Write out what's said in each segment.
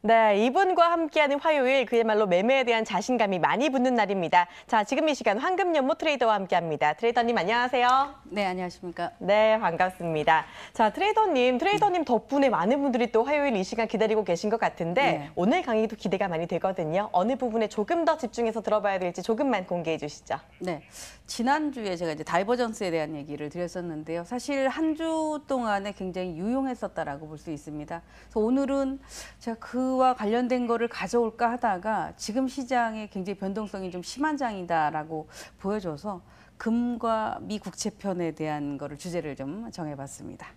네, 이분과 함께하는 화요일 그야말로 매매에 대한 자신감이 많이 붙는 날입니다. 자, 지금 이 시간 황금연못 트레이더와 함께합니다. 트레이더님 안녕하세요. 네, 안녕하십니까. 네, 반갑습니다. 자, 트레이더님 덕분에 많은 분들이 또 화요일 이 시간 기다리고 계신 것 같은데 네. 오늘 강의도 기대가 많이 되거든요. 어느 부분에 조금 더 집중해서 들어봐야 될지 조금만 공개해 주시죠. 네, 지난주에 제가 이제 다이버전스에 대한 얘기를 드렸었는데요. 사실 한 주 동안에 굉장히 유용했었다라고 볼 수 있습니다. 그래서 오늘은 제가 그와 관련된 거를 가져올까 하다가 지금 시장에 굉장히 변동성이 좀 심한 장이다라고 보여줘서 금과 미 국채편에 대한 거를 주제를 좀 정해봤습니다.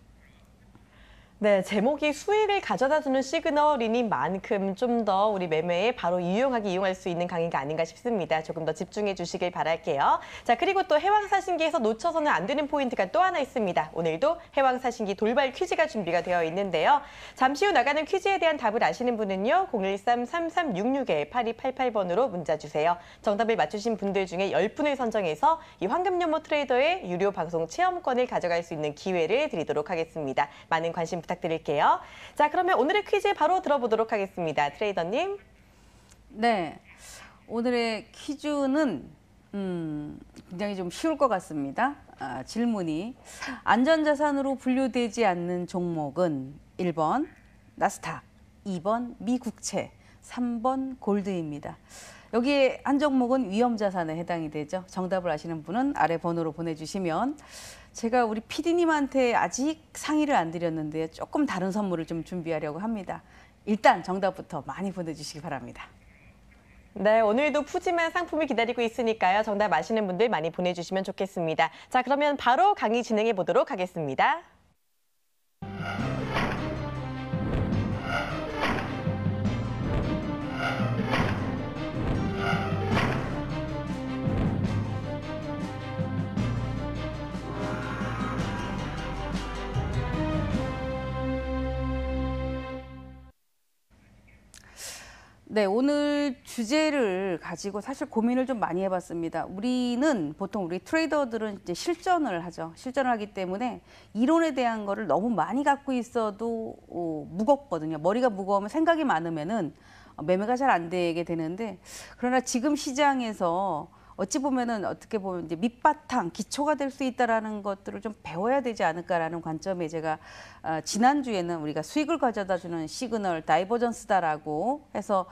네, 제목이 수익을 가져다주는 시그널이니 만큼 좀 더 우리 매매에 바로 유용하게 이용할 수 있는 강의가 아닌가 싶습니다. 조금 더 집중해 주시길 바랄게요. 자, 그리고 또 해왕사신기에서 놓쳐서는 안 되는 포인트가 또 하나 있습니다. 오늘도 해왕사신기 돌발 퀴즈가 준비가 되어 있는데요. 잠시 후 나가는 퀴즈에 대한 답을 아시는 분은요. 013-3366-8288번으로 문자 주세요. 정답을 맞추신 분들 중에 10분을 선정해서 이 황금연못 트레이더의 유료 방송 체험권을 가져갈 수 있는 기회를 드리도록 하겠습니다. 많은 관심 부탁드릴게요. 자, 그러면 오늘의 퀴즈 바로 들어보도록 하겠습니다. 트레이더님. 네, 오늘의 퀴즈는 굉장히 좀 쉬울 것 같습니다. 질문이 안전자산으로 분류되지 않는 종목은 1번 나스닥, 2번 미국채, 3번 골드입니다. 여기에 한 종목은 위험자산에 해당이 되죠. 정답을 아시는 분은 아래 번호로 보내주시면 제가 우리 PD님한테 아직 상의를 안 드렸는데 조금 다른 선물을 좀 준비하려고 합니다. 일단 정답부터 많이 보내주시기 바랍니다. 네, 오늘도 푸짐한 상품이 기다리고 있으니까요. 정답 아시는 분들 많이 보내주시면 좋겠습니다. 자, 그러면 바로 강의 진행해 보도록 하겠습니다. 네, 오늘 주제를 가지고 사실 고민을 좀 많이 해봤습니다. 우리는 보통 우리 트레이더들은 이제 실전을 하죠. 실전을 하기 때문에 이론에 대한 거를 너무 많이 갖고 있어도 무겁거든요. 머리가 무거우면 생각이 많으면은 매매가 잘 안 되게 되는데, 그러나 지금 시장에서 어찌 보면은 어떻게 보면 이제 밑바탕 기초가 될 수 있다라는 것들을 좀 배워야 되지 않을까라는 관점에 제가 지난주에는 우리가 수익을 가져다주는 시그널 다이버전스다라고 해서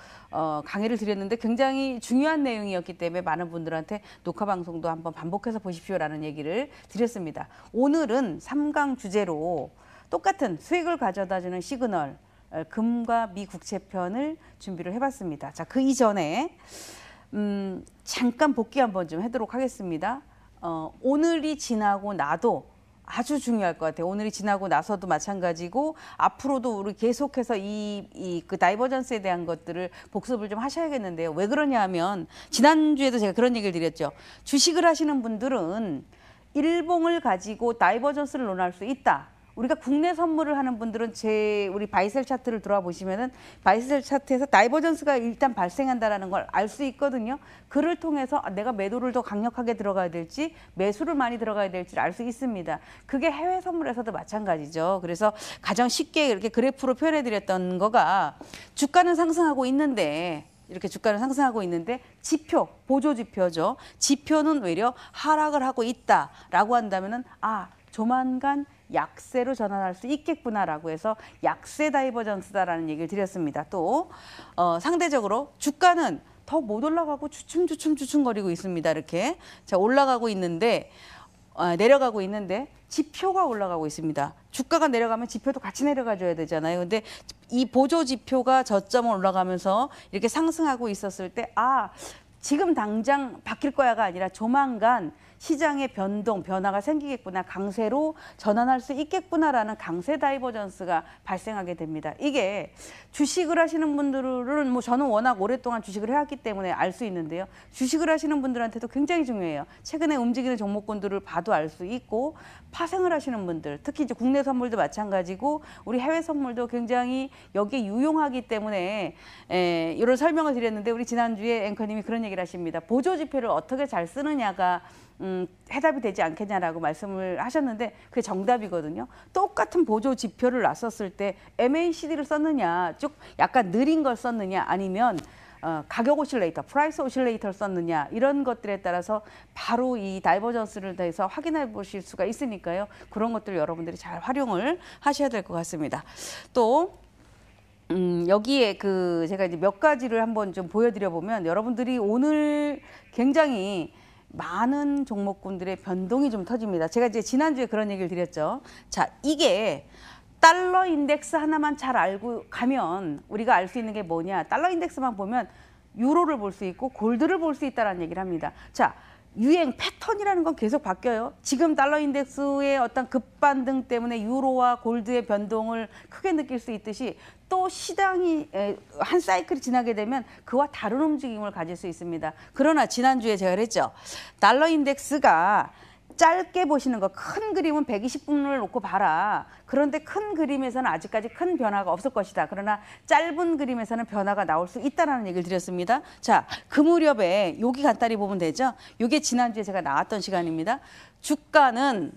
강의를 드렸는데 굉장히 중요한 내용이었기 때문에 많은 분들한테 녹화 방송도 한번 반복해서 보십시오라는 얘기를 드렸습니다. 오늘은 3강 주제로 똑같은 수익을 가져다주는 시그널 금과 미 국채편을 준비를 해봤습니다. 자, 그 이전에 잠깐 복귀 한번 좀 하도록 하겠습니다. 오늘이 지나고 나도 아주 중요할 것 같아요. 오늘이 지나고 나서도 마찬가지고 앞으로도 우리 계속해서 그 다이버전스에 대한 것들을 복습을 좀 하셔야겠는데요. 왜 그러냐 하면 지난주에도 제가 그런 얘기를 드렸죠. 주식을 하시는 분들은 일봉을 가지고 다이버전스를 논할 수 있다. 우리가 국내 선물을 하는 분들은 우리 바이셀 차트를 들어와 보시면은 바이셀 차트에서 다이버전스가 일단 발생한다라는 걸 알 수 있거든요. 그를 통해서 내가 매도를 더 강력하게 들어가야 될지 매수를 많이 들어가야 될지를 알 수 있습니다. 그게 해외 선물에서도 마찬가지죠. 그래서 가장 쉽게 이렇게 그래프로 표현해 드렸던 거가 주가는 상승하고 있는데 이렇게 주가는 상승하고 있는데 지표, 보조 지표죠. 지표는 오히려 하락을 하고 있다라고 한다면은 조만간 약세로 전환할 수 있겠구나라고 해서 약세 다이버전스다라는 얘기를 드렸습니다. 또 상대적으로 주가는 더 못 올라가고 주춤거리고 있습니다. 이렇게 자 올라가고 있는데 내려가고 있는데 지표가 올라가고 있습니다. 주가가 내려가면 지표도 같이 내려가줘야 되잖아요. 근데 이 보조 지표가 저점을 올라가면서 이렇게 상승하고 있었을 때 지금 당장 바뀔 거야가 아니라 조만간 시장의 변화가 생기겠구나, 강세로 전환할 수 있겠구나라는 강세 다이버전스가 발생하게 됩니다. 이게 주식을 하시는 분들은 저는 워낙 오랫동안 주식을 해왔기 때문에 알 수 있는데요. 주식을 하시는 분들한테도 굉장히 중요해요. 최근에 움직이는 종목군들을 봐도 알 수 있고 파생을 하시는 분들, 특히 이제 국내 선물도 마찬가지고 우리 해외 선물도 굉장히 여기에 유용하기 때문에 이런 설명을 드렸는데 우리 지난주에 앵커님이 그런 얘기를 하십니다. 보조 지표를 어떻게 잘 쓰느냐가 해답이 되지 않겠냐라고 말씀을 하셨는데 그게 정답이거든요. 똑같은 보조 지표를 놨었을 때 MACD를 썼느냐, 쭉 약간 느린 걸 썼느냐, 아니면 가격 오실레이터, 프라이스 오실레이터를 썼느냐, 이런 것들에 따라서 바로 이 다이버전스를 대해서 확인해 보실 수가 있으니까요. 그런 것들 여러분들이 잘 활용을 하셔야 될 것 같습니다. 또 여기에 제가 이제 몇 가지를 한번 좀 보여드려 보면 여러분들이 오늘 굉장히 많은 종목군들의 변동이 좀 터집니다. 제가 이제 지난주에 그런 얘기를 드렸죠. 자, 이게 달러 인덱스 하나만 잘 알고 가면 우리가 알 수 있는 게 뭐냐. 달러 인덱스만 보면 유로를 볼 수 있고 골드를 볼 수 있다는 얘기를 합니다. 자, 유행 패턴이라는 건 계속 바뀌어요. 지금 달러 인덱스의 어떤 급반등 때문에 유로와 골드의 변동을 크게 느낄 수 있듯이 또 시장이 한 사이클이 지나게 되면 그와 다른 움직임을 가질 수 있습니다. 그러나 지난주에 제가 그랬죠. 달러 인덱스가 짧게 보시는 거, 큰 그림은 120분을 놓고 봐라. 그런데 큰 그림에서는 아직까지 큰 변화가 없을 것이다. 그러나 짧은 그림에서는 변화가 나올 수 있다는 얘기를 드렸습니다. 자, 그 무렵에 여기 간단히 보면 되죠. 이게 지난주에 제가 나왔던 시간입니다. 주가는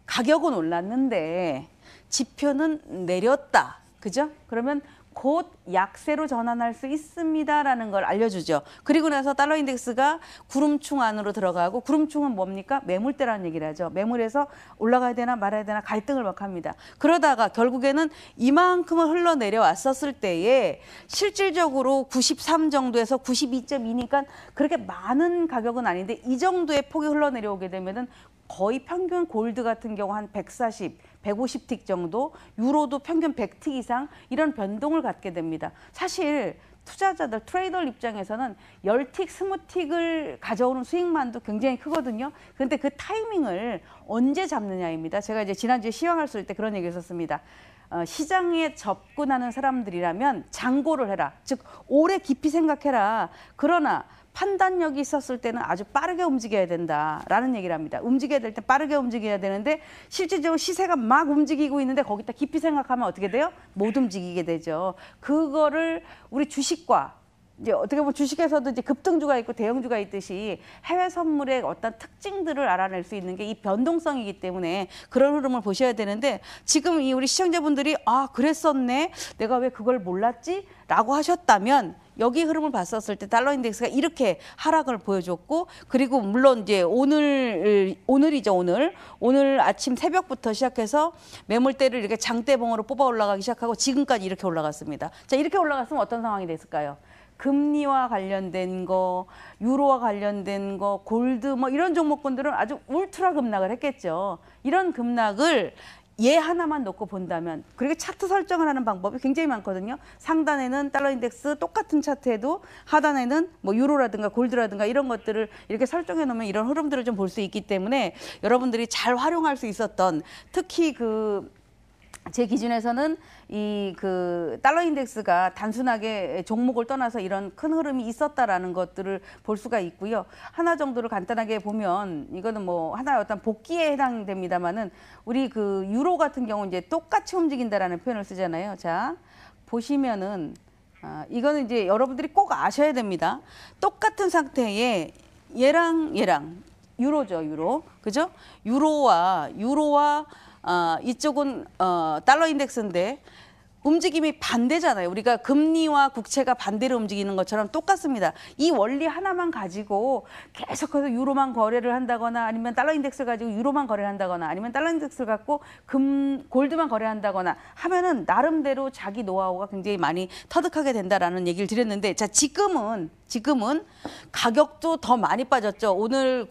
가격은 올랐는데 지표는 내렸다. 그죠? 그러면 곧 약세로 전환할 수 있습니다라는 걸 알려주죠. 그리고 나서 달러 인덱스가 구름충 안으로 들어가고, 구름충은 뭡니까? 매물대라는 얘기를 하죠. 매물에서 올라가야 되나 말아야 되나 갈등을 막 합니다. 그러다가 결국에는 이만큼을 흘러내려왔었을 때에 실질적으로 93 정도에서 92.2니까 그렇게 많은 가격은 아닌데 이 정도의 폭이 흘러내려오게 되면은 거의 평균 골드 같은 경우 한 140, 150틱 정도, 유로도 평균 100틱 이상 이런 변동을 갖게 됩니다. 사실 투자자들, 트레이더 입장에서는 10틱, 20틱을 가져오는 수익만도 굉장히 크거든요. 그런데 그 타이밍을 언제 잡느냐입니다. 제가 이제 지난주에 시황을 쓸 때 그런 얘기 했었습니다. 시장에 접근하는 사람들이라면 장고를 해라. 즉 오래 깊이 생각해라. 그러나 판단력이 있었을 때는 아주 빠르게 움직여야 된다라는 얘기를 합니다. 움직여야 될 때 빠르게 움직여야 되는데 실질적으로 시세가 막 움직이고 있는데 거기다 깊이 생각하면 어떻게 돼요? 못 움직이게 되죠. 그거를 우리 주식과 이제 어떻게 보면 주식에서도 이제 급등주가 있고 대형주가 있듯이 해외 선물의 어떤 특징들을 알아낼 수 있는 게 이 변동성이기 때문에 그런 흐름을 보셔야 되는데 지금 이 우리 시청자분들이 아 그랬었네 내가 왜 그걸 몰랐지? 라고 하셨다면 여기 흐름을 봤었을 때 달러 인덱스가 이렇게 하락을 보여줬고 그리고 물론 이제 오늘이죠 오늘 아침 새벽부터 시작해서 매물대를 이렇게 장대봉으로 뽑아 올라가기 시작하고 지금까지 이렇게 올라갔습니다. 자 이렇게 올라갔으면 어떤 상황이 됐을까요? 금리와 관련된 거, 유로와 관련된 거, 골드 뭐 이런 종목군들은 아주 울트라 급락을 했겠죠. 이런 급락을 얘 하나만 놓고 본다면 그리고 차트 설정을 하는 방법이 굉장히 많거든요. 상단에는 달러 인덱스 똑같은 차트에도 하단에는 뭐 유로라든가 골드라든가 이런 것들을 이렇게 설정해 놓으면 이런 흐름들을 좀 볼 수 있기 때문에 여러분들이 잘 활용할 수 있었던 특히 제 기준에서는 이 달러 인덱스가 단순하게 종목을 떠나서 이런 큰 흐름이 있었다라는 것들을 볼 수가 있고요. 하나 정도를 간단하게 보면 이거는 뭐 하나의 어떤 복기에 해당됩니다만은 우리 유로 같은 경우 이제 똑같이 움직인다라는 표현을 쓰잖아요. 자, 보시면은 이거는 이제 여러분들이 꼭 아셔야 됩니다. 똑같은 상태에 얘랑 유로죠, 유로. 그죠? 유로와 이쪽은 달러 인덱스인데 움직임이 반대잖아요. 우리가 금리와 국채가 반대로 움직이는 것처럼 똑같습니다. 이 원리 하나만 가지고 계속해서 유로만 거래를 한다거나 아니면 달러 인덱스를 가지고 유로만 거래를 한다거나 아니면 달러 인덱스를 갖고 골드만 거래한다거나 하면은 나름대로 자기 노하우가 굉장히 많이 터득하게 된다라는 얘기를 드렸는데 자 지금은 가격도 더 많이 빠졌죠. 오늘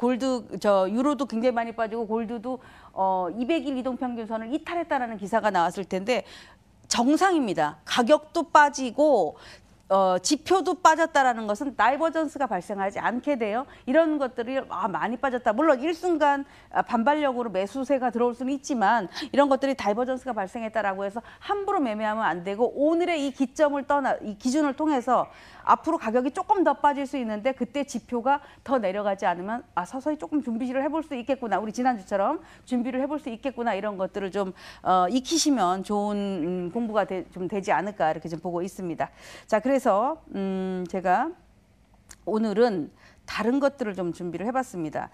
유로도 굉장히 많이 빠지고 골드도 200일 이동평균선을 이탈했다라는 기사가 나왔을 텐데 정상입니다. 가격도 빠지고 지표도 빠졌다라는 것은 다이버전스가 발생하지 않게 돼요. 이런 것들이 많이 빠졌다. 물론 일순간 반발력으로 매수세가 들어올 수는 있지만 이런 것들이 다이버전스가 발생했다라고 해서 함부로 매매하면 안 되고 오늘의 이 기준을 통해서 앞으로 가격이 조금 더 빠질 수 있는데 그때 지표가 더 내려가지 않으면 서서히 조금 준비를 해볼 수 있겠구나. 우리 지난주처럼 준비를 해볼 수 있겠구나. 이런 것들을 좀 익히시면 좋은 공부가 좀 되지 않을까 이렇게 좀 보고 있습니다. 자, 그래서 제가 오늘은 다른 것들을 좀 준비를 해봤습니다.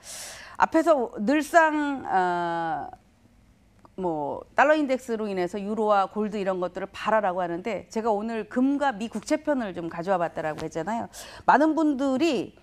앞에서 늘상 뭐 달러 인덱스로 인해서 유로와 골드 이런 것들을 팔아라고 하는데 제가 오늘 금과 미 국채편을 좀 가져와 봤다라고 했잖아요. 많은 분들이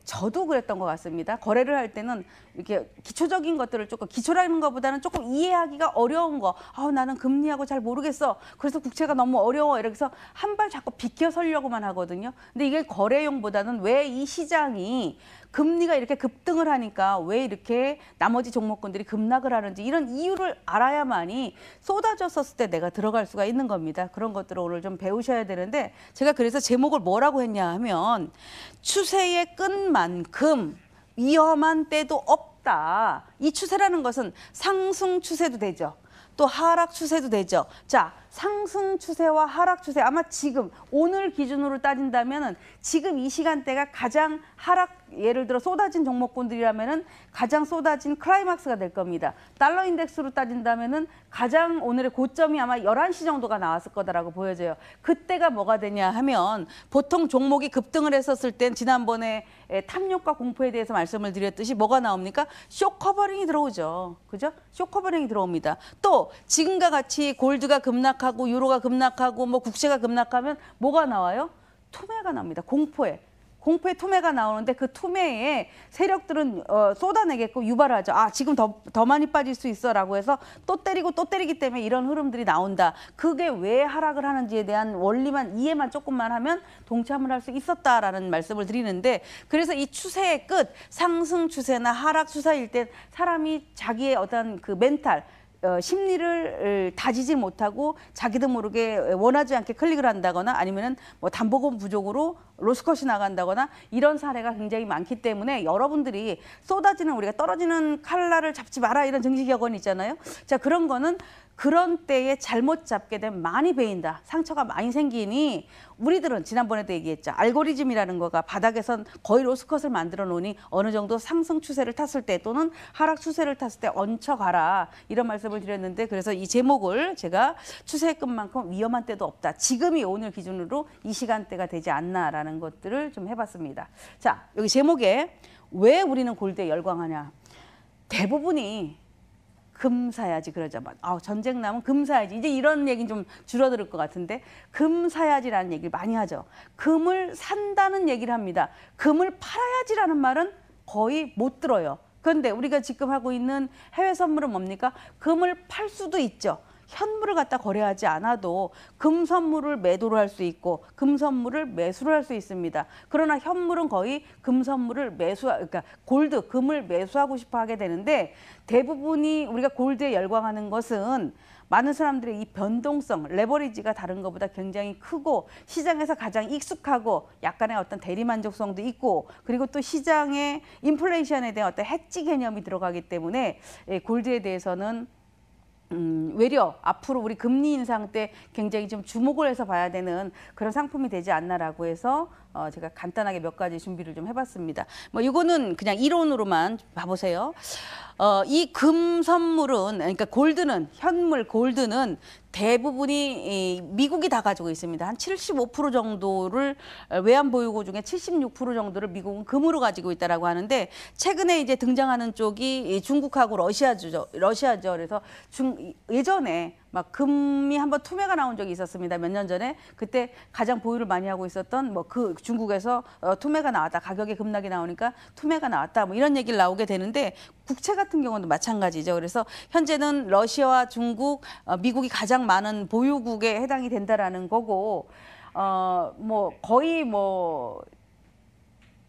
저도 그랬던 것 같습니다. 거래를 할 때는 이렇게 기초적인 것들을 조금, 기초라는 것보다는 조금 이해하기가 어려운 거, 나는 금리하고 잘 모르겠어, 그래서 국채가 너무 어려워, 이렇게 해서 한 발 자꾸 비껴 서려고만 하거든요. 근데 이게 거래용보다는 왜 이 시장이 금리가 이렇게 급등을 하니까 왜 이렇게 나머지 종목군들이 급락을 하는지 이런 이유를 알아야만이 쏟아졌었을 때 내가 들어갈 수가 있는 겁니다. 그런 것들을 오늘 좀 배우셔야 되는데, 제가 그래서 제목을 뭐라고 했냐 하면 추세의 끈만큼 위험한 때도 없다. 이 추세라는 것은 상승 추세도 되죠. 또 하락 추세도 되죠. 자, 상승 추세와 하락 추세, 아마 지금 오늘 기준으로 따진다면은 지금 이 시간대가 가장 하락, 예를 들어 쏟아진 종목군들이라면은 가장 쏟아진 클라이막스가 될 겁니다. 달러 인덱스로 따진다면은 가장 오늘의 고점이 아마 11시 정도가 나왔을 거다라고 보여져요. 그때가 뭐가 되냐 하면, 보통 종목이 급등을 했었을 땐 지난번에 탐욕과 공포에 대해서 말씀을 드렸듯이 뭐가 나옵니까? 쇼 커버링이 들어오죠. 그죠? 쇼 커버링이 들어옵니다. 또 지금과 같이 골드가 급락하고 유로가 급락하고 뭐 국채가 급락하면 뭐가 나와요? 투매가 납니다. 공포에 투매가 나오는데 그 투매에 세력들은 쏟아내겠고 유발하죠. 지금 더 많이 빠질 수 있어라고 해서 또 때리고 또 때리기 때문에 이런 흐름들이 나온다. 그게 왜 하락을 하는지에 대한 원리만, 이해만 조금만 하면 동참을 할 수 있었다라는 말씀을 드리는데, 그래서 이 추세의 끝, 상승 추세나 하락 추세일 때 사람이 자기의 어떤 그 멘탈, 심리를 다지지 못하고 자기도 모르게 원하지 않게 클릭을 한다거나 아니면은 뭐 담보금 부족으로 로스컷이 나간다거나 이런 사례가 굉장히 많기 때문에 여러분들이 쏟아지는, 우리가 떨어지는 칼날을 잡지 마라, 이런 정신격언 있잖아요. 자, 그런 거는 그런 때에 잘못 잡게 되면 많이 베인다, 상처가 많이 생기니, 우리들은 지난번에도 얘기했죠. 알고리즘이라는 거가 바닥에선 거의 로스컷을 만들어 놓으니 어느 정도 상승 추세를 탔을 때 또는 하락 추세를 탔을 때 얹혀가라, 이런 말씀을 드렸는데, 그래서 이 제목을 제가 추세의 끝만큼 위험한 때도 없다, 지금이 오늘 기준으로 이 시간대가 되지 않나라는 것들을 좀 해봤습니다. 자, 여기 제목에 왜 우리는 골드에 열광하냐. 대부분이 금 사야지 그러죠. 전쟁 나면 금 사야지. 이제 이런 얘기는 좀 줄어들 것 같은데, 금 사야지라는 얘기를 많이 하죠. 금을 산다는 얘기를 합니다. 금을 팔아야지라는 말은 거의 못 들어요. 그런데 우리가 지금 하고 있는 해외 선물은 뭡니까? 금을 팔 수도 있죠. 현물을 갖다 거래하지 않아도 금 선물을 매도를 할 수 있고 금 선물을 매수를 할 수 있습니다. 그러나 현물은 거의 금 선물을 그러니까 골드, 금을 매수하고 싶어 하게 되는데, 대부분이 우리가 골드에 열광하는 것은 많은 사람들의 이 변동성, 레버리지가 다른 것보다 굉장히 크고 시장에서 가장 익숙하고 약간의 어떤 대리만족성도 있고, 그리고 또 시장의 인플레이션에 대한 어떤 해지 개념이 들어가기 때문에 골드에 대해서는 외려 앞으로 우리 금리 인상 때 굉장히 좀 주목을 해서 봐야 되는 그런 상품이 되지 않나라고 해서 제가 간단하게 몇 가지 준비를 좀 해봤습니다. 뭐 이거는 그냥 이론으로만 봐보세요. 이 금 선물은, 그러니까 골드는, 현물 골드는 대부분이 미국이 다 가지고 있습니다. 한 75% 정도를, 외환 보유고 중에 76% 정도를 미국은 금으로 가지고 있다라고 하는데, 최근에 이제 등장하는 쪽이 중국하고 러시아죠. 그래서 예전에 막 금이 한번 투매가 나온 적이 있었습니다. 몇 년 전에. 그때 가장 보유를 많이 하고 있었던 그 중국에서 투매가 나왔다, 가격에 급락이 나오니까 투매가 나왔다, 뭐 이런 얘기를 나오게 되는데, 국채 같은 경우도 마찬가지죠. 그래서 현재는 러시아와 중국, 미국이 가장 많은 보유국에 해당이 된다라는 거고, 뭐 거의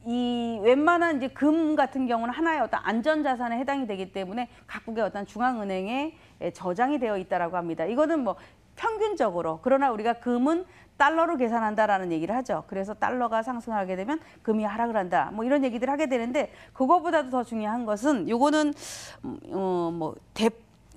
이 웬만한 이제 금 같은 경우는 하나의 어떤 안전자산에 해당이 되기 때문에 각국의 어떤 중앙은행에 저장이 되어 있다라고 합니다. 이거는 뭐 평균적으로, 그러나 우리가 금은 달러로 계산한다라는 얘기를 하죠. 그래서 달러가 상승하게 되면 금이 하락을 한다, 뭐 이런 얘기들 하게 되는데, 그거보다도 더 중요한 것은, 요거는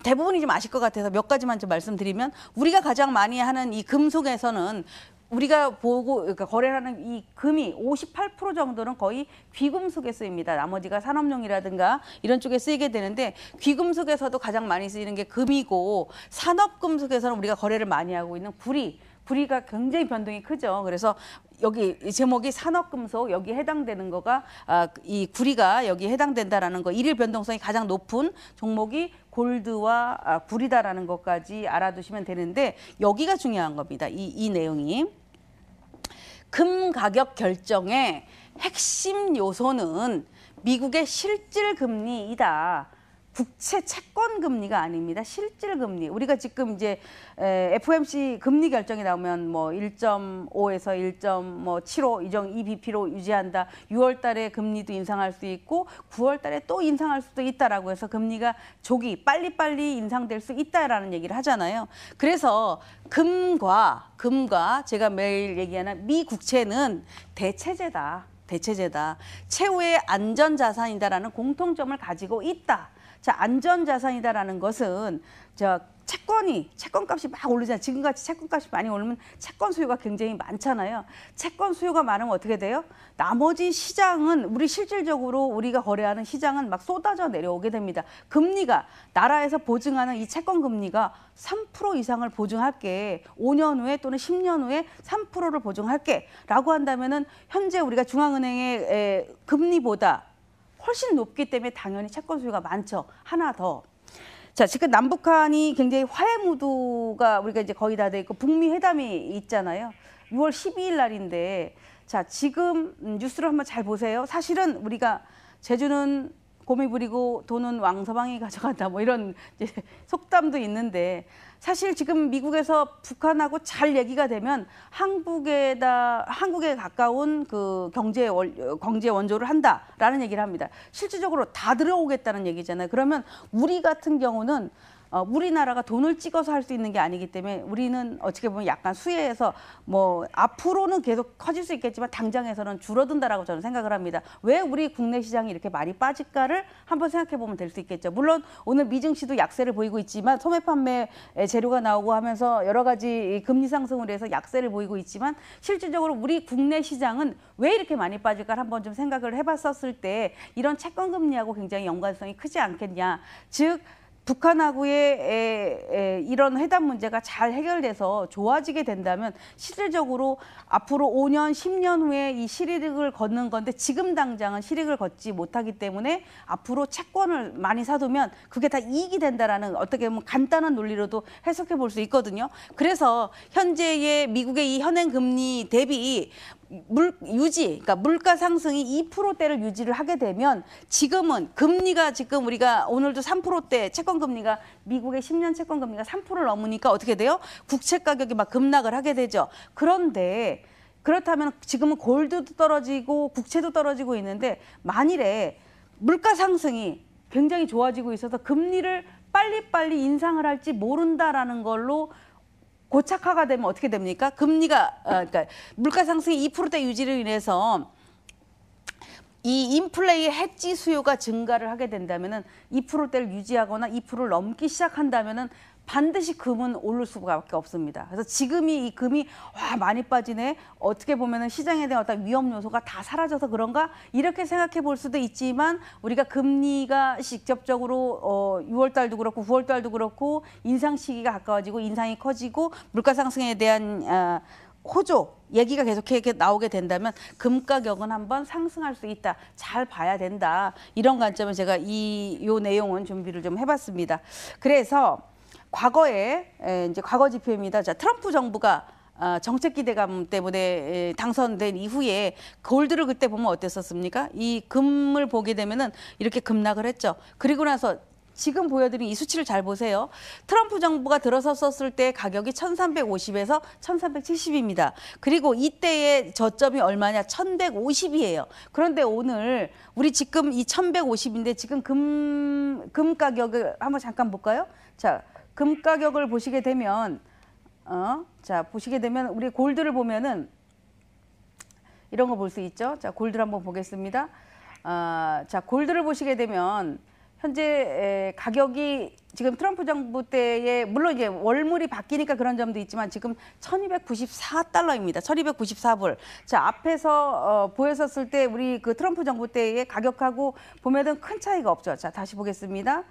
대부분이 좀 아실 것 같아서 몇 가지만 좀 말씀드리면, 우리가 가장 많이 하는 이 금속에서는 우리가 그러니까 거래하는 이 금이 58% 정도는 거의 귀금속에 쓰입니다. 나머지가 산업용이라든가 이런 쪽에 쓰이게 되는데, 귀금속에서도 가장 많이 쓰이는 게 금이고, 산업금속에서는 우리가 거래를 많이 하고 있는 구리가 굉장히 변동이 크죠. 그래서 여기 제목이 산업금속 여기 해당되는 거가 이 구리가 여기 해당된다라는 거, 일일 변동성이 가장 높은 종목이 골드와 구리다라는 것까지 알아두시면 되는데, 여기가 중요한 겁니다. 이 내용이. 금 가격 결정의 핵심 요소는 미국의 실질 금리이다. 국채 채권 금리가 아닙니다. 실질 금리. 우리가 지금 이제 FOMC 금리 결정이 나오면 뭐 1.5에서 1.75 이 BP로 유지한다. 6월 달에 금리도 인상할 수 있고 9월 달에 또 인상할 수도 있다라고 해서 금리가 조기 빨리빨리 인상될 수 있다라는 얘기를 하잖아요. 그래서 금과 제가 매일 얘기하는 미 국채는 대체제다. 최후의 안전자산이다라는 공통점을 가지고 있다. 자, 안전자산이다라는 것은 채권값이 막 오르잖아요. 지금같이 채권값이 많이 오르면 채권 수요가 굉장히 많잖아요. 채권 수요가 많으면 어떻게 돼요? 나머지 시장은 실질적으로 우리가 거래하는 시장은 막 쏟아져 내려오게 됩니다. 금리가 나라에서 보증하는 이 채권 금리가 3% 이상을 보증할게. 5년 후에 또는 10년 후에 3%를 보증할게. 라고 한다면은 현재 우리가 중앙은행의 금리보다 훨씬 높기 때문에 당연히 채권 수요가 많죠. 하나 더. 자, 지금 남북한이 굉장히 화해 무드가 우리가 이제 거의 다 돼 있고 북미 회담이 있잖아요. 6월 12일 날인데, 자, 지금 뉴스를 한번 잘 보세요. 사실은 우리가 제주는 곰이 부리고 돈은 왕서방이 가져간다, 뭐 이런 이제 속담도 있는데, 사실 지금 미국에서 북한하고 잘 얘기가 되면 한국에 가까운 그 경제 원조를 한다라는 얘기를 합니다. 실질적으로 다 들어오겠다는 얘기잖아요. 그러면 우리 같은 경우는 우리나라가 돈을 찍어서 할 수 있는 게 아니기 때문에 우리는 어떻게 보면 약간 수혜해서 뭐 앞으로는 계속 커질 수 있겠지만 당장에서는 줄어든다라고 저는 생각을 합니다. 왜 우리 국내 시장이 이렇게 많이 빠질까를 한번 생각해 보면 될 수 있겠죠. 물론 오늘 미증시도 약세를 보이고 있지만 소매 판매 재료가 나오고 하면서 여러 가지 금리 상승으로 해서 약세를 보이고 있지만 실질적으로 우리 국내 시장은 왜 이렇게 많이 빠질까를 한번 좀 생각을 해봤었을 때 이런 채권 금리하고 굉장히 연관성이 크지 않겠냐. 즉 북한하고의 이런 회담 문제가 잘 해결돼서 좋아지게 된다면 실질적으로 앞으로 5년, 10년 후에 이 실익을 걷는 건데 지금 당장은 실익을 걷지 못하기 때문에 앞으로 채권을 많이 사두면 그게 다 이익이 된다라는 어떻게 보면 간단한 논리로도 해석해 볼 수 있거든요. 그래서 현재의 미국의 이 현행 금리 대비 그러니까 물가 상승이 2%대를 유지를 하게 되면 지금은 금리가 지금 우리가 오늘도 3%대 채권 금리가 미국의 10년 채권 금리가 3%를 넘으니까 어떻게 돼요? 국채 가격이 막 급락을 하게 되죠. 그런데 그렇다면 지금은 골드도 떨어지고 국채도 떨어지고 있는데 만일에 물가 상승이 굉장히 좋아지고 있어서 금리를 빨리빨리 인상을 할지 모른다라는 걸로 고착화가 되면 어떻게 됩니까? 금리가 그러니까 물가 상승이 2%대 유지로 인해서 이 인플레이의 해지 수요가 증가를 하게 된다면은 2%대를 유지하거나 2%를 넘기 시작한다면은 반드시 금은 오를 수밖에 없습니다. 그래서 지금이 이 금이 많이 빠지네. 어떻게 보면은 시장에 대한 어떤 위험 요소가 다 사라져서 그런가 이렇게 생각해 볼 수도 있지만 우리가 금리가 직접적으로 6월 달도 그렇고 9월 달도 그렇고 인상 시기가 가까워지고 인상이 커지고 물가 상승에 대한 호조 얘기가 계속 이렇게 나오게 된다면 금 가격은 한번 상승할 수 있다. 잘 봐야 된다. 이런 관점을 제가 요 내용은 준비를 좀 해봤습니다. 그래서 과거에 이제 과거 지표입니다. 자, 트럼프 정부가 정책 기대감 때문에 당선된 이후에 골드를 그때 보면 어땠었습니까? 이 금을 보게 되면은 이렇게 급락을 했죠. 그리고 나서 지금 보여드린 이 수치를 잘 보세요. 트럼프 정부가 들어섰을 때 가격이 1350에서 1370입니다. 그리고 이때의 저점이 얼마냐? 1150이에요. 그런데 오늘 우리 지금 이 1150인데 지금 금 가격을 한번 잠깐 볼까요? 자, 금 가격을 보시게 되면 보시게 되면 우리 골드를 보면은 이런 거 볼 수 있죠. 자, 골드를 한번 보겠습니다. 자, 골드를 보시게 되면 현재 가격이 지금 트럼프 정부 때에 물론 이제 월물이 바뀌니까 그런 점도 있지만 지금 1294달러입니다. 1294불. 자, 앞에서 보였었을 때 우리 그 트럼프 정부 때의 가격하고 보면은 큰 차이가 없죠. 자, 다시 보겠습니다.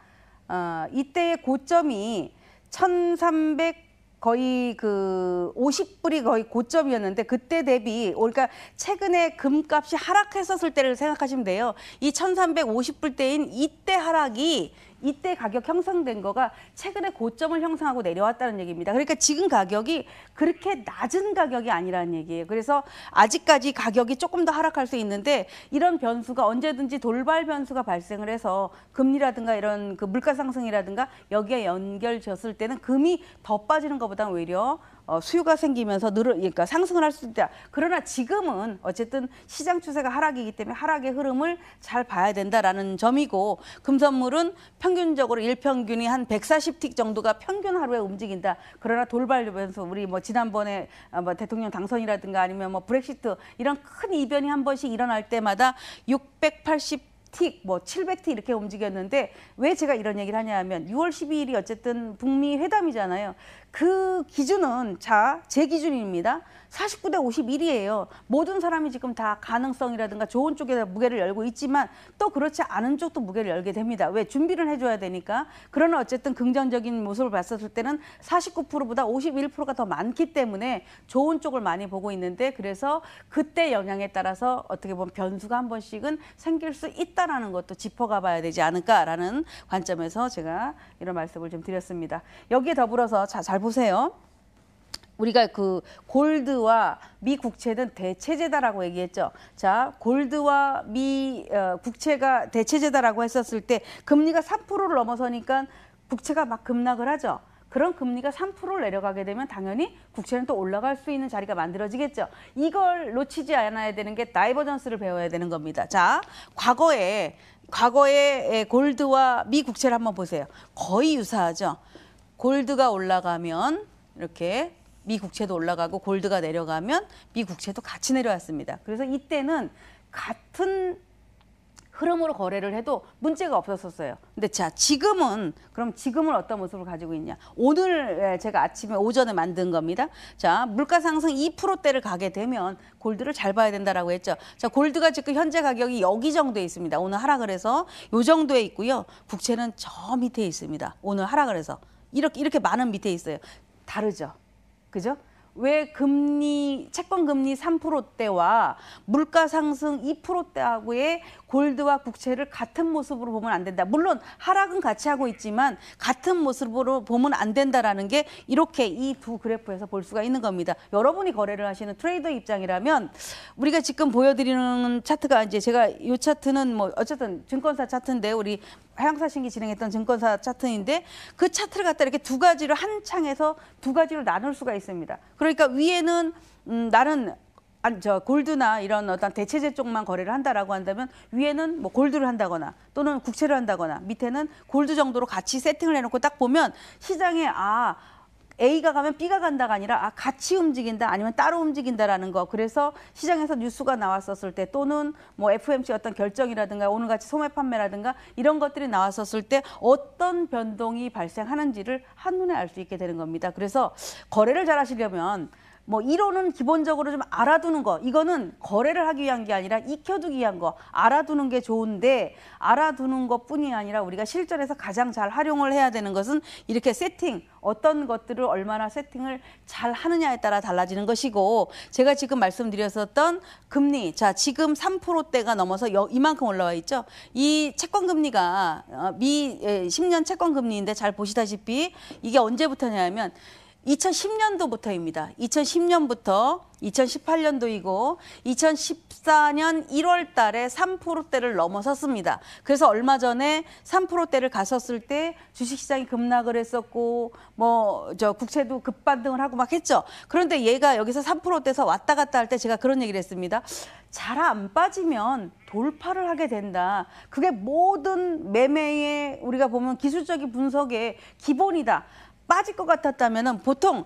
이때의 고점이 1300 거의 그 50불이 거의 고점이었는데 그때 대비 그러니까 최근에 금값이 하락했었을 때를 생각하시면 돼요. 이 1,350불대인 이때 하락이 이때 가격 형성된 거가 최근에 고점을 형성하고 내려왔다는 얘기입니다. 그러니까 지금 가격이 그렇게 낮은 가격이 아니라는 얘기예요. 그래서 아직까지 가격이 조금 더 하락할 수 있는데 이런 변수가 언제든지 돌발 변수가 발생을 해서 금리라든가 이런 그 물가 상승이라든가 여기에 연결졌을 때는 금이 더 빠지는 것보다는 오히려 수요가 생기면서 그러니까 상승을 할 수 있다. 그러나 지금은 어쨌든 시장 추세가 하락이기 때문에 하락의 흐름을 잘 봐야 된다라는 점이고 금선물은 평균적으로 일평균이 한 140틱 정도가 평균 하루에 움직인다. 그러나 돌발 변수 우리 뭐 지난번에 뭐 대통령 당선이라든가 아니면 뭐 브렉시트 이런 큰 이변이 한 번씩 일어날 때마다 680 틱, 뭐 700틱 이렇게 움직였는데 왜 제가 이런 얘기를 하냐면 6월 12일이 어쨌든 북미 회담이잖아요. 그 기준은 제 기준입니다. 49대 51이에요. 모든 사람이 지금 다 가능성이라든가 좋은 쪽에 무게를 열고 있지만 또 그렇지 않은 쪽도 무게를 열게 됩니다. 왜? 준비를 해줘야 되니까. 그러나 어쨌든 긍정적인 모습을 봤었을 때는 49%보다 51%가 더 많기 때문에 좋은 쪽을 많이 보고 있는데 그래서 그때 영향에 따라서 어떻게 보면 변수가 한 번씩은 생길 수 있다라는 것도 짚어가 봐야 되지 않을까라는 관점에서 제가 이런 말씀을 좀 드렸습니다. 여기에 더불어서 잘 보세요. 우리가 그 골드와 미 국채는 대체제다라고 얘기했죠. 자, 골드와 미 국채가 대체제다라고 했었을 때 금리가 3%를 넘어서니까 국채가 막 급락을 하죠. 그런 금리가 3%를 내려가게 되면 당연히 국채는 또 올라갈 수 있는 자리가 만들어지겠죠. 이걸 놓치지 않아야 되는 게 다이버전스를 배워야 되는 겁니다. 자, 과거에 골드와 미 국채를 한번 보세요. 거의 유사하죠. 골드가 올라가면 이렇게 미 국채도 올라가고 골드가 내려가면 미 국채도 같이 내려왔습니다. 그래서 이때는 같은 흐름으로 거래를 해도 문제가 없었었어요. 근데 자, 지금은 어떤 모습을 가지고 있냐? 오늘 제가 오전에 만든 겁니다. 자, 물가 상승 2%대를 가게 되면 골드를 잘 봐야 된다라고 했죠. 자, 골드가 지금 현재 가격이 여기 정도에 있습니다. 오늘 하락을 해서 요 정도에 있고요. 국채는 저 밑에 있습니다. 오늘 하락을 해서 이렇게 많은 밑에 있어요. 다르죠. 그죠? 왜 채권 금리 3%대와 물가 상승 2%대하고의 골드와 국채를 같은 모습으로 보면 안 된다. 물론 하락은 같이 하고 있지만 같은 모습으로 보면 안 된다라는 게 이렇게 이 두 그래프에서 볼 수가 있는 겁니다. 여러분이 거래를 하시는 트레이더 입장이라면 우리가 지금 보여드리는 차트가 이제 제가 이 차트는 뭐 어쨌든 증권사 차트인데 우리 하양사신기 진행했던 증권사 차트인데 그 차트를 갖다 이렇게 두 가지로 한 창에서 두 가지로 나눌 수가 있습니다. 그러니까 위에는 나는 골드나 이런 어떤 대체제 쪽만 거래를 한다라고 한다면 위에는 뭐 골드를 한다거나 또는 국채를 한다거나 밑에는 골드 정도로 같이 세팅을 해놓고 딱 보면 시장에 A가 가면 B가 간다가 아니라 같이 움직인다 아니면 따로 움직인다라는 거. 그래서 시장에서 뉴스가 나왔었을 때 또는 뭐 FOMC 어떤 결정이라든가 오늘같이 소매 판매라든가 이런 것들이 나왔었을 때 어떤 변동이 발생하는지를 한눈에 알 수 있게 되는 겁니다. 그래서 거래를 잘 하시려면 뭐 이론은 기본적으로 좀 알아두는 거, 이거는 거래를 하기 위한 게 아니라 익혀두기 위한 거, 알아두는 게 좋은데 알아두는 것뿐이 아니라 우리가 실전에서 가장 잘 활용을 해야 되는 것은 이렇게 어떤 것들을 얼마나 세팅을 잘 하느냐에 따라 달라지는 것이고 제가 지금 말씀드렸었던 금리, 자 지금 3%대가 넘어서 이만큼 올라와 있죠. 이 채권 금리가 미 10년 채권 금리인데 잘 보시다시피 이게 언제부터냐면 2010년도부터입니다. 2010년부터 2018년도이고 2014년 1월 달에 3%대를 넘어섰습니다. 그래서 얼마 전에 3%대를 갔었을 때 주식시장이 급락을 했었고 국채도 급반등을 하고 막 했죠. 그런데 얘가 여기서 3%대에서 왔다 갔다 할 때 제가 그런 얘기를 했습니다. 잘 안 빠지면 돌파를 하게 된다. 그게 모든 매매의 우리가 보면 기술적인 분석의 기본이다. 빠질 것 같았다면 보통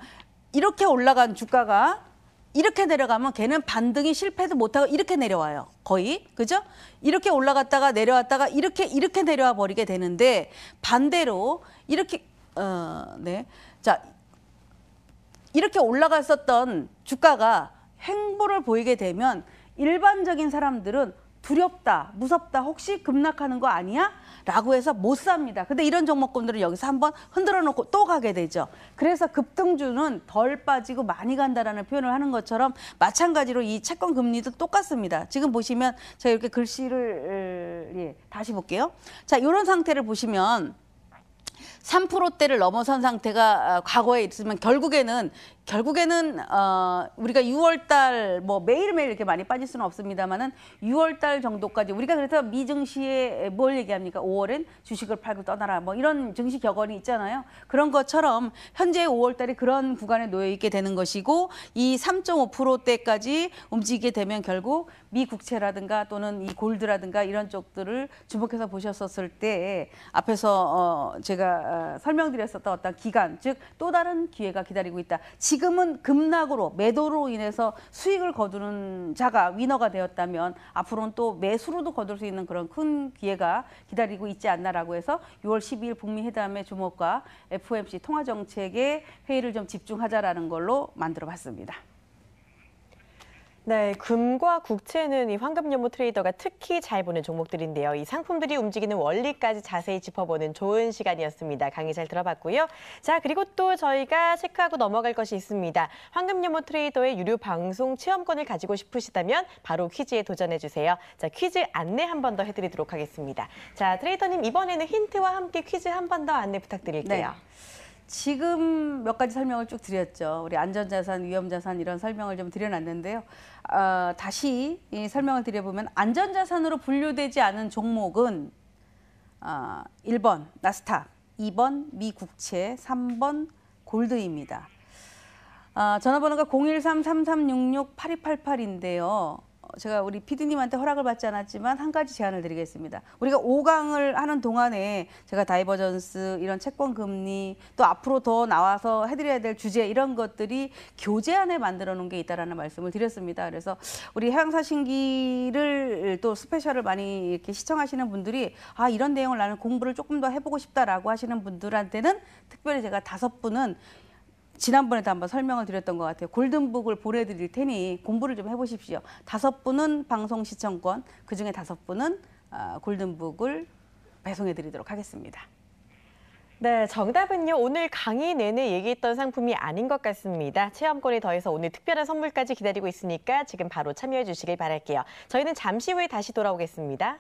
이렇게 올라간 주가가 이렇게 내려가면 걔는 반등이 실패도 못하고 이렇게 내려와요. 거의. 그죠? 이렇게 올라갔다가 내려왔다가 이렇게 내려와 버리게 되는데 반대로 이렇게 자, 이렇게 올라갔었던 주가가 횡보를 보이게 되면 일반적인 사람들은 두렵다, 무섭다, 혹시 급락하는 거 아니야? 라고 해서 못 삽니다. 근데 이런 종목군들은 여기서 한번 흔들어 놓고 또 가게 되죠. 그래서 급등주는 덜 빠지고 많이 간다라는 표현을 하는 것처럼 마찬가지로 이 채권 금리도 똑같습니다. 지금 보시면 제가 이렇게 글씨를 다시 볼게요. 자, 이런 상태를 보시면 3%대를 넘어선 상태가 과거에 있으면 결국에는 우리가 6월달 뭐 매일매일 이렇게 많이 빠질 수는 없습니다만은 6월달 정도까지 우리가 그래서 미증시에 뭘 얘기합니까? 5월엔 주식을 팔고 떠나라 뭐 이런 증시 격언이 있잖아요. 그런 것처럼 현재 5월달에 그런 구간에 놓여 있게 되는 것이고 이 3.5%대까지 움직이게 되면 결국 미 국채라든가 또는 이 골드라든가 이런 쪽들을 주목해서 보셨었을 때 앞에서 제가 설명드렸었던 어떤 기간, 즉 또 다른 기회가 기다리고 있다. 지금은 급락으로 매도로 인해서 수익을 거두는 자가 위너가 되었다면 앞으로는 또 매수로도 거둘 수 있는 그런 큰 기회가 기다리고 있지 않나라고 해서 6월 12일 북미 회담의 주목과 FOMC 통화정책에 회의를 좀 집중하자라는 걸로 만들어봤습니다. 네, 금과 국채는 이 황금연목 트레이더가 특히 잘 보는 종목들인데요. 이 상품들이 움직이는 원리까지 자세히 짚어보는 좋은 시간이었습니다. 강의 잘 들어봤고요. 자, 그리고 또 저희가 체크하고 넘어갈 것이 있습니다. 황금연목 트레이더의 유료 방송 체험권을 가지고 싶으시다면 바로 퀴즈에 도전해주세요. 자, 퀴즈 안내 한 번 더 해드리도록 하겠습니다. 자, 트레이더님 이번에는 힌트와 함께 퀴즈 한 번 더 안내 부탁드릴게요. 네. 지금 몇 가지 설명을 쭉 드렸죠. 우리 안전자산, 위험자산 이런 설명을 좀 드려놨는데요. 다시 이 설명을 드려보면 안전자산으로 분류되지 않은 종목은 1번 나스닥, 2번 미국채, 3번 골드입니다. 전화번호가 013-3366-8288인데요. 제가 우리 PD님한테 허락을 받지 않았지만 한 가지 제안을 드리겠습니다. 우리가 5강을 하는 동안에 제가 다이버전스, 이런 채권 금리, 또 앞으로 더 나와서 해드려야 될 주제 이런 것들이 교재안에 만들어 놓은 게 있다라는 말씀을 드렸습니다. 그래서 우리 해양사신기를 또 스페셜을 많이 이렇게 시청하시는 분들이 이런 내용을 나는 공부를 조금 더 해보고 싶다라고 하시는 분들한테는 특별히 제가 5분은 지난번에도 한번 설명을 드렸던 것 같아요. 골든북을 보내드릴 테니 공부를 좀 해보십시오. 5분은 방송 시청권, 그중에 5분은 골든북을 배송해드리도록 하겠습니다. 네, 정답은요. 오늘 강의 내내 얘기했던 상품이 아닌 것 같습니다. 체험권에 더해서 오늘 특별한 선물까지 기다리고 있으니까 지금 바로 참여해 주시길 바랄게요. 저희는 잠시 후에 다시 돌아오겠습니다.